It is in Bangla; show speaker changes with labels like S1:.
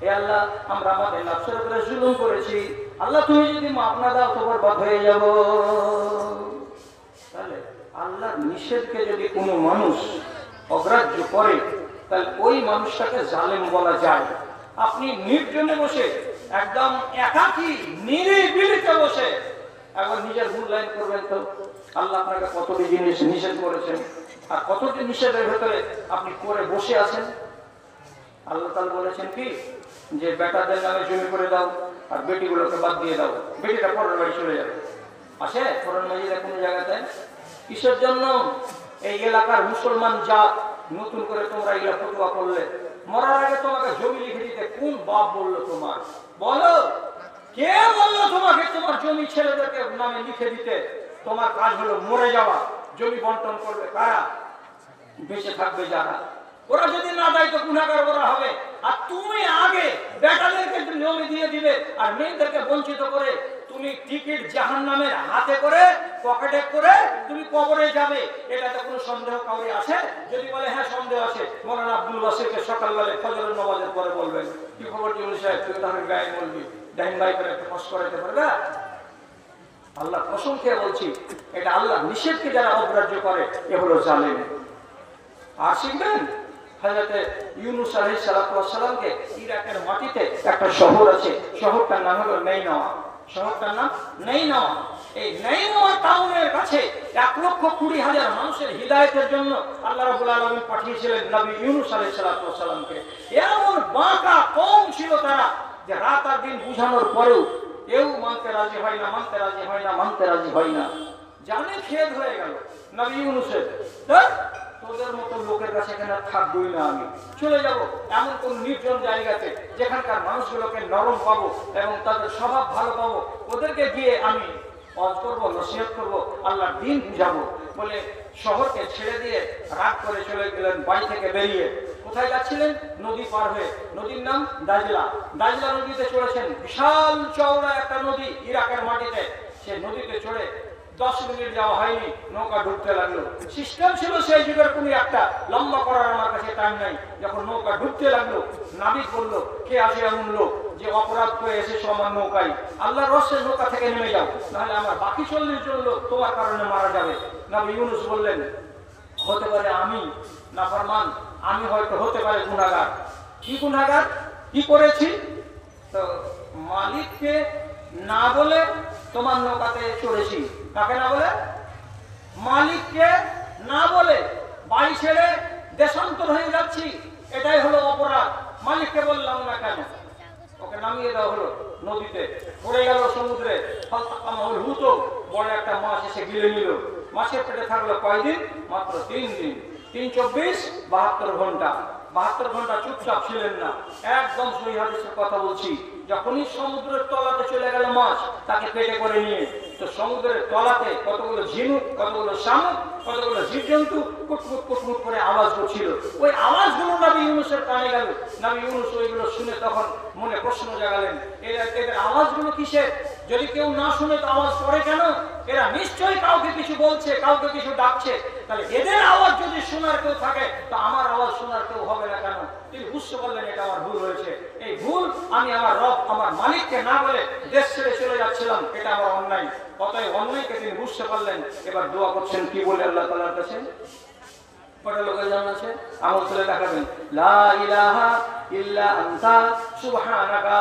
S1: হে আল্লাহ, আমরা আমাদের নফসের উপরে জুলুম করেছি, আল্লাহ তুমি যদি মাফ না দাও তো বরবাদ হয়ে যাব। তাহলে আল্লাহর নিষেধকে যদি কোনো মানুষ অগ্রাহ্য করে তাহলে ওই মানুষটাকে জালেম বলা যায়। আপনি নির্জনে বসে একদম একাকী নিরিবিলিতে বসে একবার নিজের মূল্যায়ন করবেন তো, আল্লাহ আপনাকে কতটি জিনিস নিষেধ করেছেন আর কতটি নিষেধের ভেতরে আপনি করে বসে আছেন। আল্লাহ তাআলা বলেছেন কি যে বেটাদের নামে জমি করে দাও আর বেটিগুলোকে বাদ দিয়ে দাও, বেটিটা পরের বাড়ি চলে যাবে। আসে কোরআন মাজিদে কোনো জায়গাতে? কিসের জন্য? এই এলাকার মুসলমান জাত নতুন করে তোমরা এগুলা ফতোয়া করলে, মরার আগে তোমাকে জমি লিখে দিতে কোন বাপ বললো তোমার? বলো, কে বললো তোমাকে তোমার জমি ছেলেদেরকে নামে লিখে দিতে? তোমার কাজ হলো মরে যাওয়া, জমি বন্টন করবে কারা? বেঁচে থাকবে যারা। ওরা যদি না দেয় তো গুনাহগার ওরা হবে। আর তুমি আগে বেটাদেরকে জমি দিয়ে দিবে আর মেয়েদেরকে বঞ্চিত করে তুমি টিকিট জাহান্নামের হাতে করে পকেটে করে তুমি কবরে যাবে। এটাতে কোনো সন্দেহ কাউরি আছে? যদি বলে হ্যাঁ সন্দেহ আছে, মৌলানা আব্দুল ওয়াসিরকে সকালবেলা ফজরের নামাজের পরে বলবেন কি খবর জিউল সাহেব, তুই তাহলে গায়ে বলবি ডাইন বাই করে একটু কষ্ট করাতে পারবে? আল্লাহ কসম খেয়ে বলছি, এটা আল্লাহ নিষেধকে যারা অগ্রাহ্য করে এ হলো জালেম। আর শিখবেন হযরত ইউনূস আলাইহিস সালাতু ওয়াস সালামকে ইরাকের মাটিতে একটা শহর আছে, শহরটার নাম হলো নাইনাওয়া। শহরটার নাম নাইনাওয়া। এই নাইনাওয়া টাউনের কাছে 1,20,000 মানুষের হিদায়াতের জন্য আল্লাহ রাব্বুল আলামিন পাঠিয়েছিলেন নবী ইউনূস আলাইহিস সালাতু ওয়াস সালামকে। এমন বাঁকা কওম ছিল তারা যে রাত আর দিন বুঝানোর পরেও কেউ মানতে রাজি হয় না, মানতে রাজি হয় না, মানতে রাজি হয় না। জানে খেদ হয়ে গেল নবী ইউনূসের, তোদের মতো লোকের কাছে এখানে থাকবই না, আমি চলে যাব এমন কোন নির্জন জায়গাতে যেখানকার মানুষগুলোকে নরম পাবো এবং তাদের স্বভাব ভালো পাবো, ওদেরকে গিয়ে আমি ওয়াজ করবো, নসিহত করবো, আল্লাহর দ্বীন বুঝাবো। বলে শহরকে ছেড়ে দিয়ে রাগ করে চলে গেলেন বাড়ি থেকে বেরিয়ে। কোথায় যাচ্ছিলেন? নদী পার হয়ে। নদীর নাম দাজলা। দাজলা নদীতে চড়েছেন, বিশাল চওড়া একটা নদী ইরাকের মাটিতে। সে নদীতে চড়ে 10 মিনিট যাওয়া হয়নি, নৌকা ডুবতে লাগলো। সিস্টেম ছিল সেই যুগের কোন একটা, লম্বা করার আমার কাছে টাইম নাই। যখন নৌকা ডুবতে লাগলো, নাবিক বলল কে আসে এমন লোক যে অপরাধ করে এসেছো আমার নৌকায়, আল্লাহর রহস্যে নৌকা থেকে নেমে যাও, নাহলে আমার বাকি 40 জন লোক তোমার কারণে মারা যাবে। নবী ইউনূস বললেন হতে পারে আমি নাফরমান, আমি হয়তো হতে পারে গুনাহগার। কি গুনাহগার? কি করেছি? তো মালিককে না বলে তোমার নৌকাতে চড়েছি। কাকে না বলে? মালিককে না বলে বাড়ি ছেড়ে দেশান্তর হয়ে যাচ্ছি, এটাই হলো অপরাধ। মালিককে বললাম না কেন? ওকে নামিয়ে দেওয়া হলো নদীতে, পড়ে গেল সমুদ্রে। হুত বড় একটা মাছ এসে গিলে নিল। মাছের পেটে থাকলো কয়দিন? মাত্র 3 দিন। 3 24 72 ঘন্টা। 72 ঘন্টা চুপচাপ ছিলেন না, একদম সহিহ হাদিসের কথা বলছি। যখনই সমুদ্রের তলাতে চলে গেল মাছ, তাকে পেটে করে নিয়ে, তো সমুদ্রের তলাতে কতগুলো ঝিনুক, কতগুলো শামুক, কতগুলো জীবজন্তু কুটকুট কুটকুট করে আওয়াজ করছিল। ওই আওয়াজগুলো নবী ইউনূসের কানে গেল। নবী ইউনূস ওইগুলো শুনে তখন মনে প্রশ্ন জাগালেন, এদের আওয়াজগুলো কিসের? যদি কেউ না শুনে তো আওয়াজ করে কেন? এরা নিশ্চয়ই কাউকে কিছু বলছে, কাউকে কিছু ডাকছে। তাহলে এদের আওয়াজ যদি শোনার কেউ থাকে তো আমার আওয়াজ শোনার কেউ হবে না কেন? তিনি বুঝতে পারলেন এটা আমার ভুল হয়েছে। এই ভুল আমি আমার রব, আমার মালিককে না বলে দেশ ছেড়ে চলে যাচ্ছিলাম, এটা আমার অন্যায়। অতএব অন্যায়কে তিনি বুঝতে পারলেন। এবার দোয়া করছেন কি বলে আল্লাহ তাআলার কাছে? কটা লোকের জানা আছে? আমল করে দেখাবেন, লা ইলাহা ইল্লা আনতা সুবহানাকা।